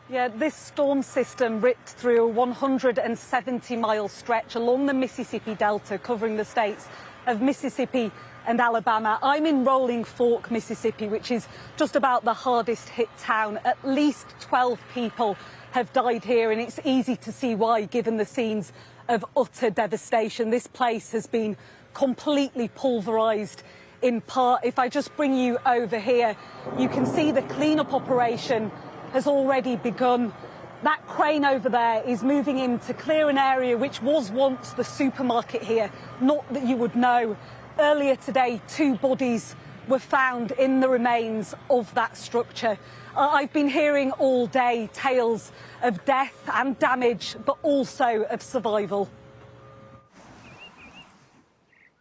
Yeah, this storm system ripped through a 170-mile stretch along the Mississippi Delta, covering the states of Mississippi and Alabama. I'm in Rolling Fork, Mississippi, which is just about the hardest hit town. At least 12 people have died here, and it's easy to see why, given the scenes of utter devastation. This place has been completely pulverised in part. If I just bring you over here, you can see the clean-up operation has already begun. That crane over there is moving in to clear an area which was once the supermarket here. Not that you would know. Earlier today, 2 bodies were found in the remains of that structure. I've been hearing all day tales of death and damage, but also of survival.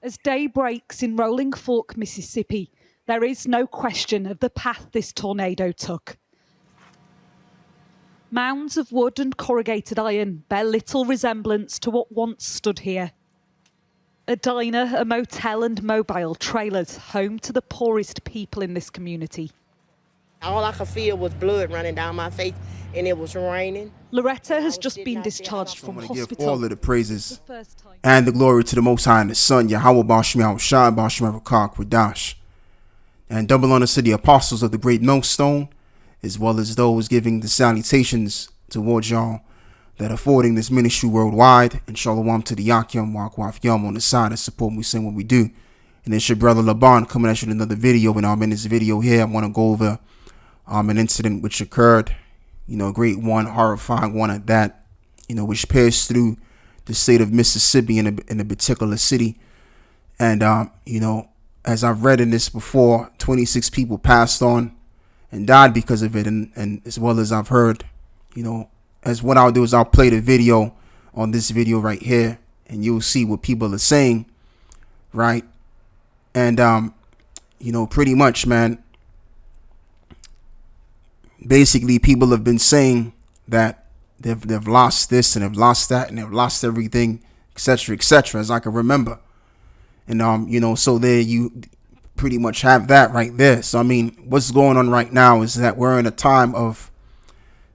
As day breaks in Rolling Fork, Mississippi, there is no question of the path this tornado took. Mounds of wood and corrugated iron bear little resemblance to what once stood here. A diner, a motel and mobile trailers home to the poorest people in this community. All I could feel was blood running down my face, and it was raining. Loretta has just been discharged from hospital. Give all of the praises and the glory to the Most High and the Son, Yahweh Bashmi Al-Shai, Bashmi Al-Kwadash. And double honor to the apostles of the great millstone, as well as those giving the salutations towards y'all that are affording this ministry worldwide. And shalom to the Yakyam, Wakwaf Yum on the side of support we sing what we do. And it's your brother Laban coming at you with another video. And in this video here, I want to go over an incident which occurred, a great one, horrifying one at that, which pierced through the state of Mississippi in a particular city. And, as I've read in this before, 26 people passed on and died because of it. And as well as I've heard, as what I'll do is I'll play the video on this video right here, and you'll see what people are saying, right? And, pretty much, man, basically people have been saying that they've lost this and they've lost that and they've lost everything, etc., as I can remember. And, so there you pretty much have that right there. So, I mean, what's going on right now is that we're in a time of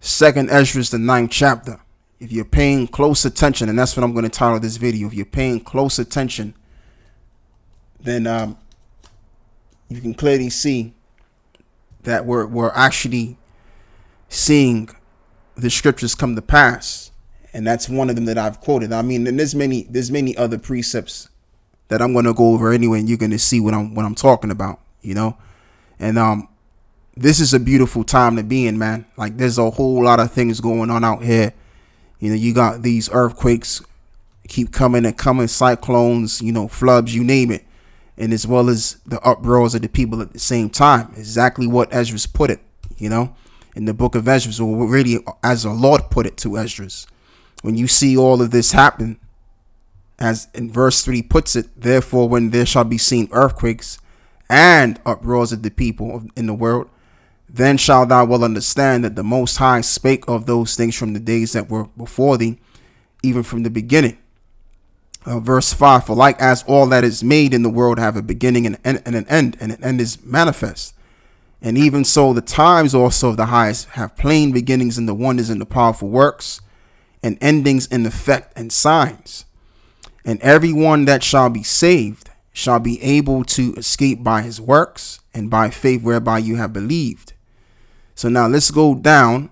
2nd Edras, the 9th chapter. If you're paying close attention, and that's what I'm going to title this video, if you're paying close attention, then you can clearly see that we're actually seeing the scriptures come to pass. And that's one of them that I've quoted. I mean, and there's many other precepts that I'm going to go over anyway, and you're going to see what I'm talking about, and this is a beautiful time to be in, man. Like, there's a whole lot of things going on out here. You got these earthquakes keep coming, cyclones, floods, you name it, and as well as the uproars of the people at the same time. Exactly what Edras put it, in the book of Edras, or really as the Lord put it to Edras. When you see all of this happen, as in verse 3 puts it, therefore when there shall be seen earthquakes and uproars of the people in the world, then shalt thou well understand that the Most High spake of those things from the days that were before thee, even from the beginning. Verse 5, for like as all that is made in the world have a beginning and an end, and an end is manifest. And even so the times also of the highest have plain beginnings in the wonders and the powerful works, and endings in effect and signs. And everyone that shall be saved shall be able to escape by his works and by faith whereby you have believed. So now let's go down,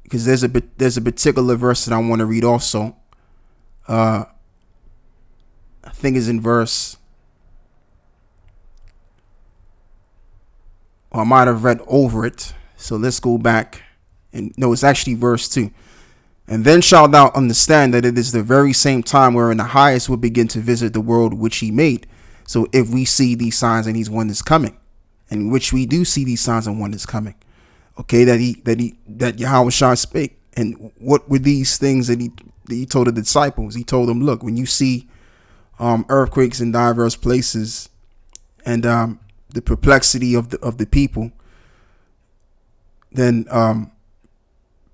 because there's a particular verse that I want to read also. I think is in verse, or I might have read over it. So let's go back, and no, it's actually verse 2. And then shalt thou understand that it is the very same time wherein the highest will begin to visit the world which he made. So if we see these signs and these wonders coming, and which we do see these signs and wonders coming, okay, that Yahweh Shai spake. And what were these things that he told the disciples? He told them, look, when you see earthquakes in diverse places, and the perplexity of the people, then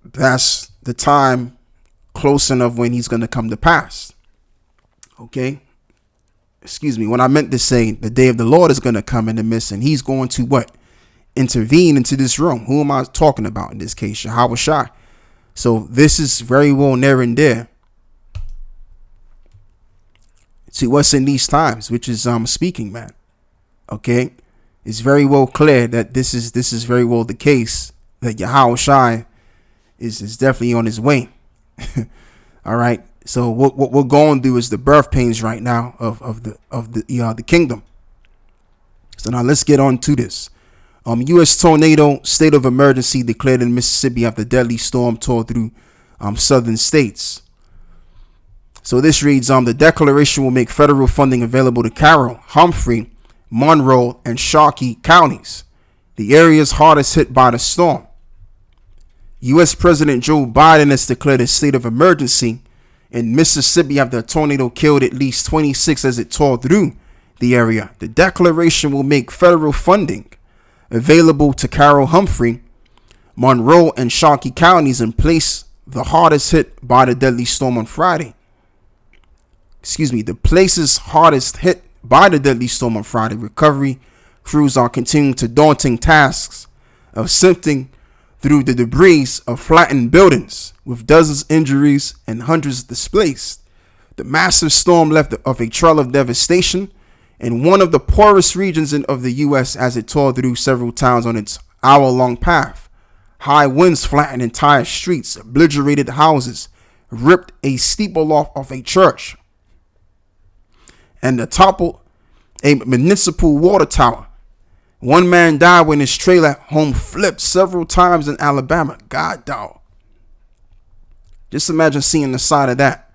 that's the time close enough when he's going to come to pass. Okay. Excuse me. When I meant to say the day of the Lord is going to come in the midst, and he's going to what? intervene into this room. Who am I talking about in this case? Yahweh Shai. So this is very well near and dear to us in these times, which is speaking, man. Okay, it's very well clear that this is very well the case, that Yahweh Shai is definitely on his way. All right. So what we're going through is the birth pains right now of the kingdom. So now let's get on to this. U.S. tornado state of emergency declared in Mississippi after deadly storm tore through southern states. So this reads, the declaration will make federal funding available to Carroll, Humphrey, Monroe, and Sharkey counties, the areas hardest hit by the storm. U.S. President Joe Biden has declared a state of emergency in Mississippi after a tornado killed at least 26 as it tore through the area. The declaration will make federal funding available to Carroll, Humphrey, Monroe, and Sharkey counties and place the hardest hit by the deadly storm on Friday. The places hardest hit by the deadly storm on Friday. Recovery crews are continuing to daunting tasks of sifting through the debris of flattened buildings, with dozens injuries and hundreds displaced. The massive storm left a trail of devastation in one of the poorest regions of the U.S. as it tore through several towns on its hour-long path. High winds flattened entire streets, obliterated houses, ripped a steeple off of a church, and toppled a municipal water tower. One man died when his trailer home flipped several times in Alabama. God, dog. Just imagine seeing the side of that.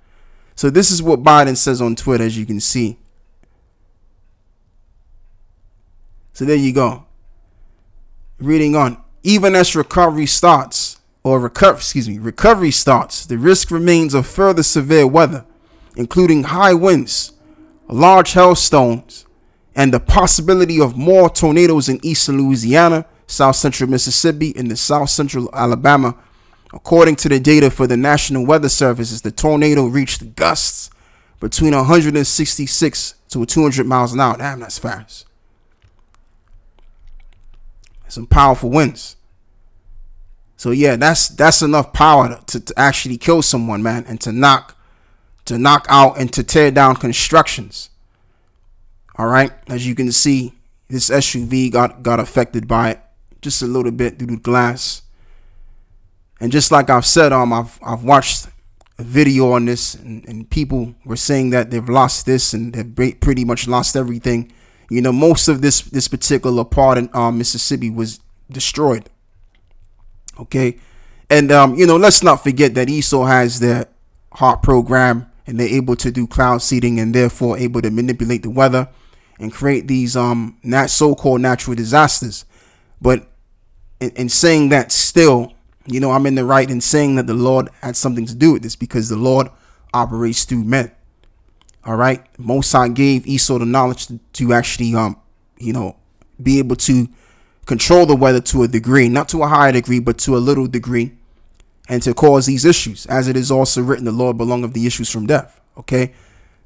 So this is what Biden says on Twitter, as you can see. So there you go. Reading on. Even as recovery starts, the risk remains of further severe weather, including high winds, large hailstones, and the possibility of more tornadoes in eastern Louisiana, south central Mississippi, and the south central Alabama. According to the data for the National Weather Service, the tornado reached gusts between 166 to 200 miles an hour. Damn, that's fast. Some powerful winds. So yeah, that's enough power to actually kill someone, man, and to knock out and to tear down constructions. All right, as you can see, this SUV got affected by it just a little bit through the glass. And just like I've said, I've watched a video on this, and people were saying that they've lost this and they've pretty much lost everything. You know, most of this particular part in Mississippi was destroyed. Okay, and let's not forget that ESO has their HARP program, and they're able to do cloud seeding and therefore able to manipulate the weather and create these so-called natural disasters. But in saying that, still, I'm in the right in saying that the Lord had something to do with this, because the Lord operates through men. All right. Most High gave Esau the knowledge to actually, be able to control the weather to a degree, not to a higher degree, but to a little degree, and to cause these issues. As it is also written, the Lord belong of the issues from death. Okay.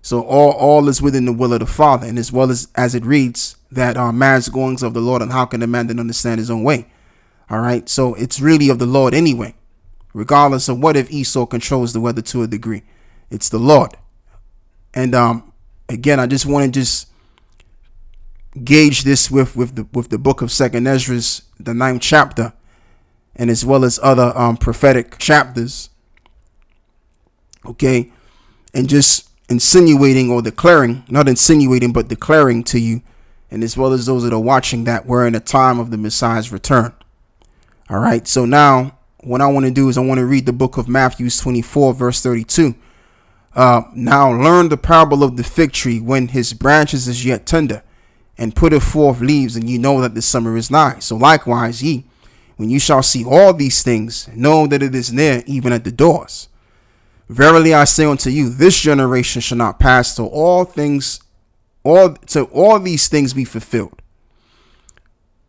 So all is within the will of the Father, and as well as it reads that man's goings of the Lord, and how can a man then understand his own way? All right. So it's really of the Lord anyway, regardless of what if Esau controls the weather to a degree. It's the Lord. And again, I just want to gauge this with the book of 2nd Edras, the 9th chapter, and as well as other prophetic chapters. Okay. And just insinuating or declaring, not insinuating, but declaring to you, and as well as those that are watching, that we're in a time of the Messiah's return. All right. So now what I want to do is I want to read the book of Matthew 24, verse 32. Now learn the parable of the fig tree when his branches is yet tender, and putteth forth leaves, and ye know that the summer is nigh. So likewise ye, when you shall see all these things, know that it is near, even at the doors. Verily I say unto you, this generation shall not pass till all these things be fulfilled.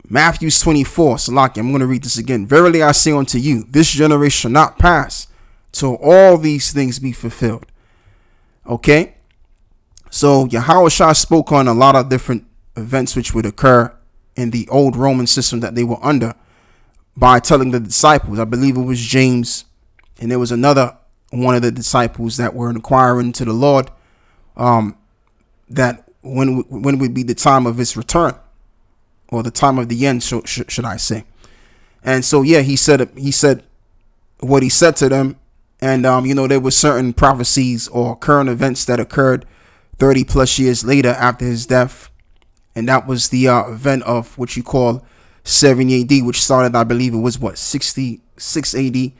Matthew 24, Salaki, I'm going to read this again. Verily I say unto you, this generation shall not pass till all these things be fulfilled. Okay, so Yahweh Shah spoke on a lot of different events which would occur in the old Roman system that they were under by telling the disciples, I believe it was James, and there was another one of the disciples that were inquiring to the Lord, that when would be the time of his return, or the time of the end, should I say. And so, yeah, he said what he said to them. And, there were certain prophecies or current events that occurred 30 plus years later after his death. And that was the event of what you call 70 AD, which started, I believe it was 66 AD.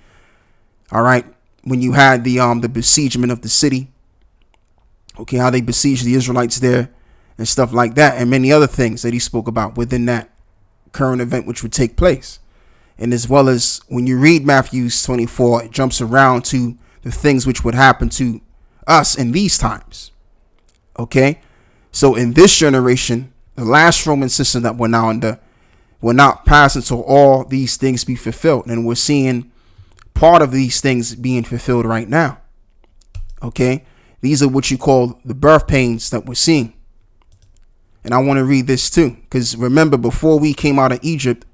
All right. When you had the besiegement of the city. Okay. How they besieged the Israelites there and stuff like that. And many other things that he spoke about within that current event, which would take place. And as well as when you read Matthew 24, it jumps around to the things which would happen to us in these times. Okay. So in this generation, the last Roman system that we're now under will not pass until all these things be fulfilled. And we're seeing part of these things being fulfilled right now. Okay. These are what you call the birth pains that we're seeing. And I want to read this too, because remember, before we came out of Egypt,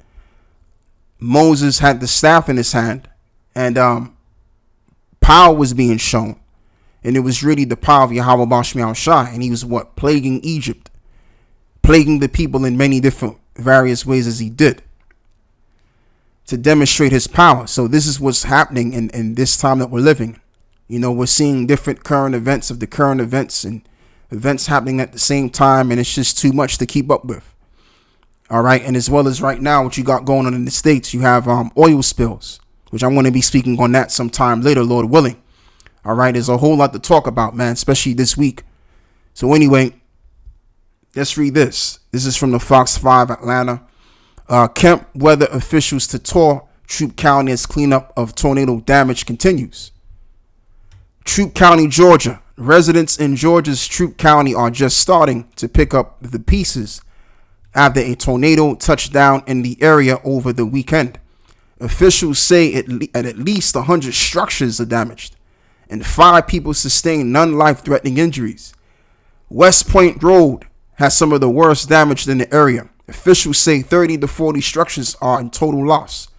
Moses had the staff in his hand, and power was being shown. And it was really the power of Yahweh Bashmiel Shai. And he was plaguing Egypt, plaguing the people in many different various ways as he did, to demonstrate his power. So this is what's happening in this time that we're living. We're seeing different current events of the current events and events happening at the same time. And it's just too much to keep up with. All right. And as well as right now, what you got going on in the States, you have oil spills, which I'm going to be speaking on that sometime later, Lord willing. All right. There's a whole lot to talk about, man, especially this week. So anyway, let's read this. This is from the Fox 5 Atlanta. Kemp weather officials to tour Troup County as cleanup of tornado damage continues. Troup County, Georgia. Residents in Georgia's Troup County are just starting to pick up the pieces after a tornado touched down in the area over the weekend. Officials say at least 100 structures are damaged and 5 people sustained non-life-threatening injuries. West Point Road has some of the worst damage in the area. Officials say 30 to 40 structures are in total loss.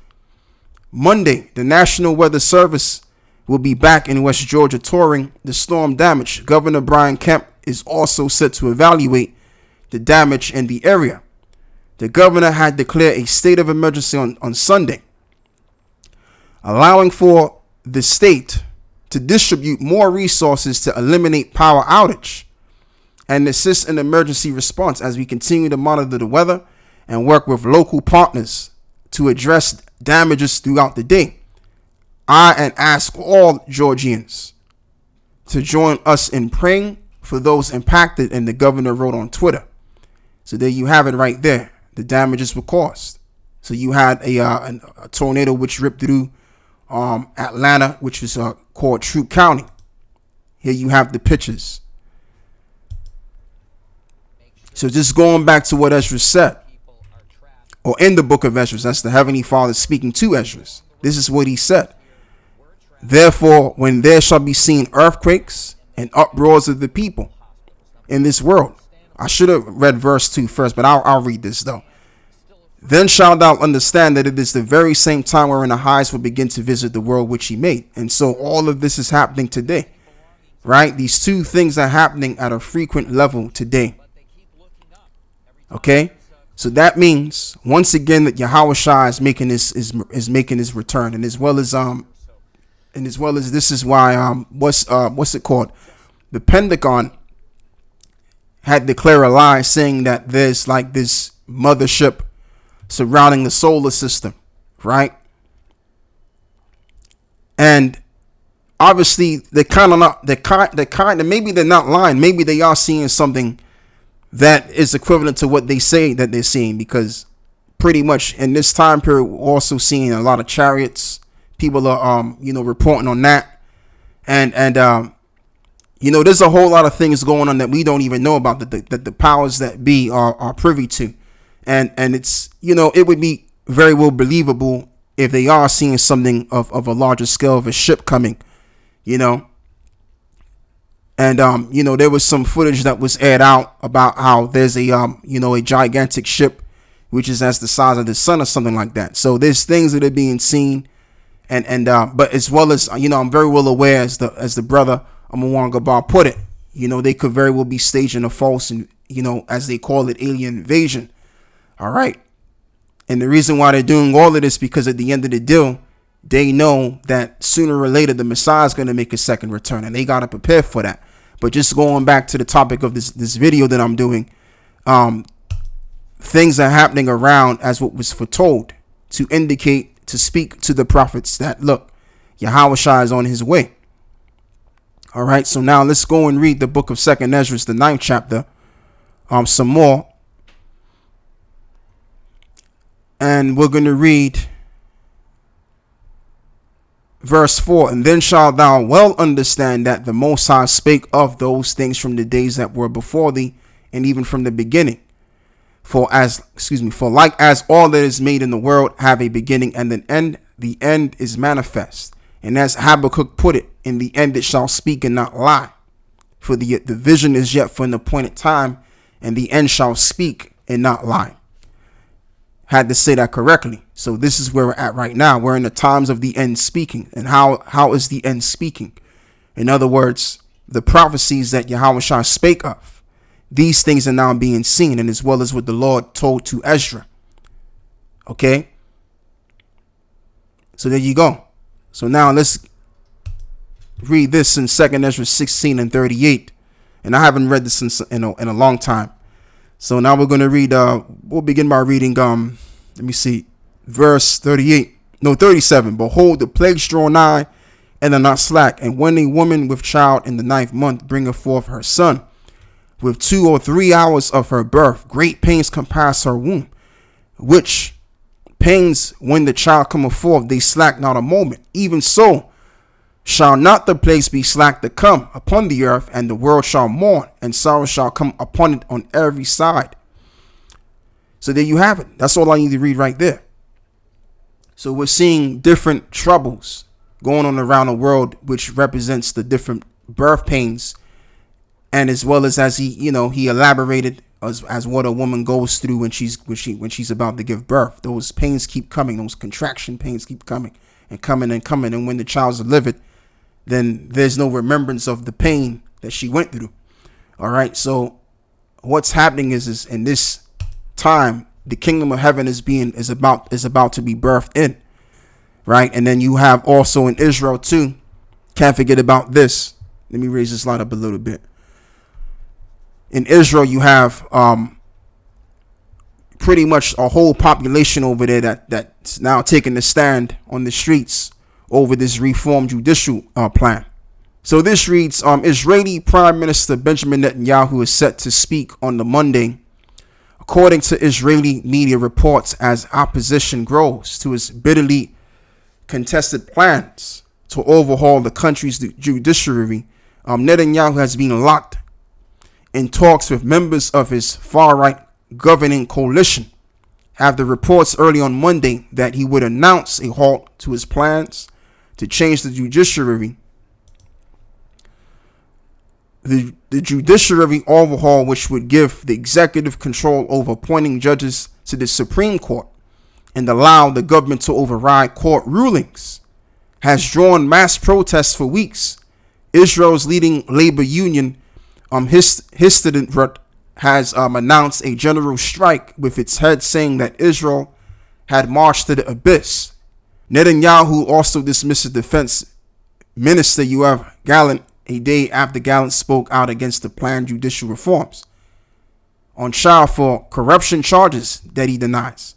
Monday, the National Weather Service will be back in West Georgia touring the storm damage. Governor Brian Kemp is also set to evaluate the damage in the area. The governor had declared a state of emergency on Sunday, allowing for the state to distribute more resources to eliminate power outage and assist in emergency response as we continue to monitor the weather and work with local partners to address damages throughout the day. I ask all Georgians to join us in praying for those impacted, and the governor wrote on Twitter. So there you have it right there. The damages were caused. So you had a tornado which ripped through Atlanta, which was called Troup County. Here you have the pictures. So just going back to what Edras said, or in the book of Edras, that's the Heavenly Father speaking to Edras. This is what he said. Therefore, when there shall be seen earthquakes and uproars of the people in this world. I should have read verse 2 first, but I'll read this though. Then shalt thou understand that it is the very same time wherein the highest will begin to visit the world which he made. And so all of this is happening today, right? These two things are happening at a frequent level today. Okay, so that means once again that Yahweh Shai is making his return, and as well as this is why what's it called? The Pentagon had declared a lie saying that there's like this mothership surrounding the solar system, right? And obviously maybe they're not lying. Maybe they are seeing something that is equivalent to what they say that they're seeing, because pretty much in this time period, we're also seeing a lot of chariots. People are, reporting on that. And there's a whole lot of things going on that we don't even know about, that the powers that be are privy to. And it's, it would be very well believable if they are seeing something of a larger scale of a ship coming, And, there was some footage that was aired out about how there's a gigantic ship which is as the size of the sun or something like that. So there's things that are being seen, but as well as, I'm very well aware, as the brother Amawang Gabar put it, they could very well be staging a false, and as they call it, alien invasion. All right. And the reason why they're doing all of this, because at the end of the deal, they know that sooner or later the Messiah is going to make a second return, and they got to prepare for that. But just going back to the topic of this video that I'm doing, things are happening around as what was foretold, to indicate, to speak to the prophets that, look, Yahushua is on his way. All right. So now let's go and read the book of 2nd Edras, the 9th chapter, some more. And we're going to read verse 4. And then shalt thou well understand that the Most High spake of those things from the days that were before thee, and even from the beginning. For like as all that is made in the world have a beginning and an end, the end is manifest. And as Habakkuk put it, in the end it shall speak and not lie. For the vision is yet for an appointed time, and the end shall speak and not lie. Had to say that correctly. So this is where we're at right now. We're in the times of the end speaking. And how is the end speaking? In other words, the prophecies that Yahushua spake of, these things are now being seen, and as well as what the Lord told to Ezra. Okay. So there you go. So now let's read this in 2nd Ezra 16 and 38. And I haven't read this in a long time. So now we're going to read, we'll begin by reading, let me see, verse 37. Behold, the plagues draw nigh, and are not slack. And when a woman with child in the 9th month bringeth forth her son, with 2 or 3 hours of her birth, great pains compass her womb, which pains when the child cometh forth, they slack not a moment. Even so shall not the plagues be slack to come upon the earth, and the world shall mourn, and sorrow shall come upon it on every side. So there you have it. That's all I need to read right there. So we're seeing different troubles going on around the world, which represents the different birth pains, and as well as he elaborated as what a woman goes through when she's about to give birth. Those pains keep coming. Those contraction pains keep coming and coming and coming. And when the child's delivered, then there's no remembrance of the pain that she went through. All right. So what's happening is in this time, the kingdom of heaven is about to be birthed in. Right. And then you have also in Israel, too. Can't forget about this. Let me raise this light up a little bit. In Israel, you have pretty much a whole population over there that's now taking a stand on the streets over this reform judicial plan. So this reads, Israeli Prime Minister Benjamin Netanyahu is set to speak on the Monday, according to Israeli media reports, as opposition grows to his bitterly contested plans to overhaul the country's judiciary. Netanyahu has been locked in talks with members of his far-right governing coalition, after reports early on Monday that he would announce a halt to his plans to change the judiciary. The judiciary overhaul, which would give the executive control over appointing judges to the Supreme Court and allow the government to override court rulings, has drawn mass protests for weeks. Israel's leading labor union, Histadrut, has announced a general strike, with its head saying that Israel had marched to the abyss. Netanyahu also dismissed the defense minister Yoav Gallant a day after Gallant spoke out against the planned judicial reforms on trial for corruption charges that he denies.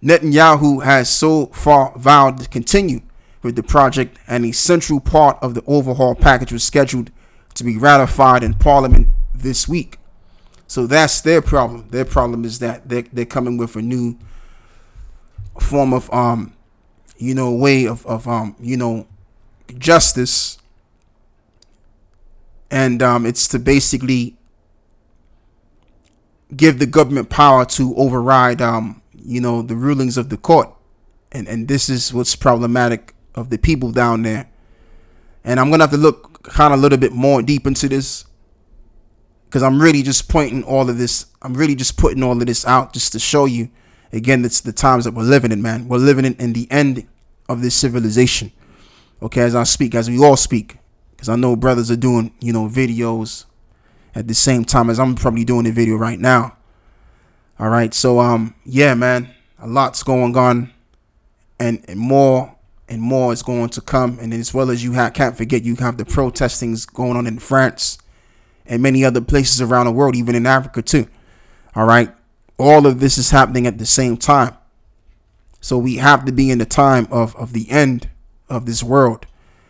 Netanyahu has so far vowed to continue with the project, and a central part of the overhaul package was scheduled to be ratified in Parliament this week. So that's their problem. Their problem is that they're coming with a new form of way of justice, and it's to basically give the government power to override the rulings of the court, and this is what's problematic of the people down there. And I'm gonna have to look kind of a little bit more deep into this, because I'm really just putting all of this out just to show you Again, it's the times that we're living in, man. We're living in the end of this civilization. Okay, as I speak, as we all speak, because I know brothers are doing, videos at the same time as I'm probably doing the video right now. All right, so yeah, man, a lot's going on, and more is going to come. And as well as can't forget, you have the protestings going on in France and many other places around the world, even in Africa too. All right, all of this is happening at the same time. So we have to be in the time of the end of this world,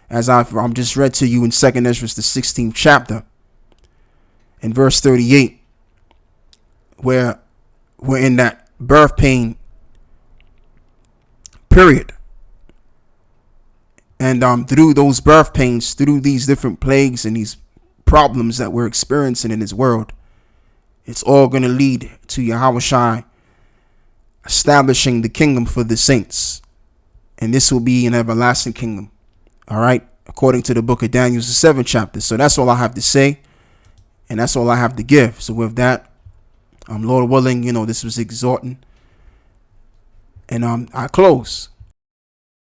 as I'm just read to you in 2nd Edras, the 16th chapter, in verse 38, where we're in that birth pain period. And through those birth pains, through these different plagues and these problems that we're experiencing in this world, it's all going to lead to Yahushua establishing the kingdom for the saints. And this will be an everlasting kingdom. All right. According to the book of Daniel, the 7th chapter. So that's all I have to say. And that's all I have to give. So with that, Lord willing, this was exhorting. And I close.